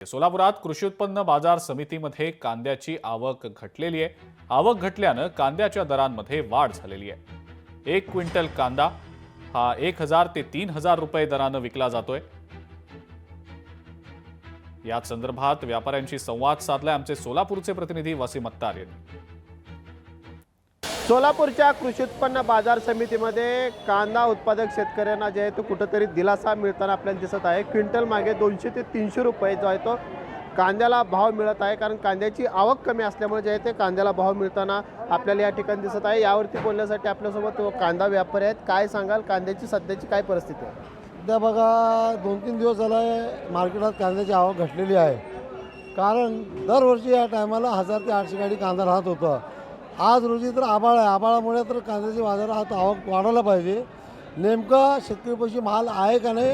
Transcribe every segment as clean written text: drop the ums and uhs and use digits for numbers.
सोलापुरात कृषी उत्पन्न बाजार समितीमध्ये कांद्याची आवक घटलेली आहे। आवक घटल्यानं कांद्याच्या दरांमध्ये वाढ झालेली आहे। 1 क्विंटल कांदा हा 1000 ते 3000 रुपये दरानं विकला जातोय। या संदर्भात व्यापाऱ्यांशी संवाद साधलाय आमचे सोलापूरचे प्रतिनिधी वसीम अत्तार यांनी। सोलापूरच्या कृषी उत्पन्न बाजार समितीमध्ये कांदा उत्पादक शेतकऱ्यांना जे आहे तो कुठेतरी दिलासा मिळताना आपल्याला दिसत आहे। क्विंटल मागे 200 ते 300 रुपये जो आहे तो कांद्याला भाव मिळत आहे, कारण कांद्याची आवक कमी असल्यामुळे जे आहे ते कांद्याला भाव मिळताना आपल्याला या ठिकाणी दिसत आहे। यावरती बोलण्यासाठी आपल्यासोबत कांदा व्यापारी आहेत। काय सांगाल, कांद्याची सध्याची काय परिस्थिती आहे? सध्या बघा 2-3 दिवस झाला मार्केटात कांद्याची आवक घटलेली आहे, कारण दरवर्षी या टायमाला 1000 ते 800 गाडी कांदा राहत होता। आज रोजी तर आभाळ आहे, आभाळामुळे तर कांद्याची बाजारात आवक वाढायला पाहिजे। नेमका शेतकरीपाशी माल आहे का नाही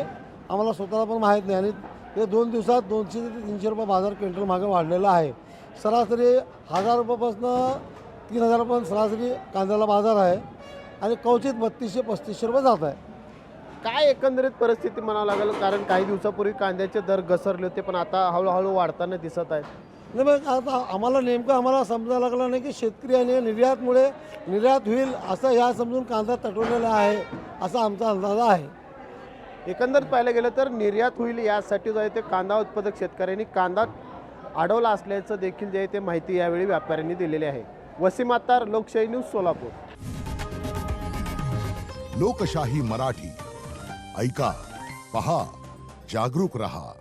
आम्हाला स्वतःला पण माहीत नाही, आणि ते 2 दिवसात 200 ते 300 रुपये बाजार क्विंटल मागे वाढलेला आहे। सरासरी 1000 रुपयापासून 3000 पण सरासरी कांद्याला बाजार आहे, आणि कवचित 3200-3500 रुपये जात आहे। काय एकंदरीत परिस्थिती म्हणावं लागेल, कारण काही दिवसापूर्वी कांद्याचे दर घसरले होते, पण आता हळूहळू वाढताना दिसत आहेत। नाही मग आता आम्हाला समजायला लागलं नाही की शेतकरी आणि निर्यातमुळे निर्यात होईल असं या समजून कांदा तटवलेला आहे, असा आमचा अंदाज आहे। एकंदरीत पाहायला गेलं तर निर्यात होईल यासाठी जो आहे ते कांदा उत्पादक शेतकऱ्यांनी कांदा अडवला असल्याचं देखील जे आहे ते माहिती यावेळी व्यापाऱ्यांनी दिलेली आहे। वसीम अत्तार, लोकशाही न्यूज, सोलापूर। लोकशाही मराठी ऐका, पहा, जागरूक रहा।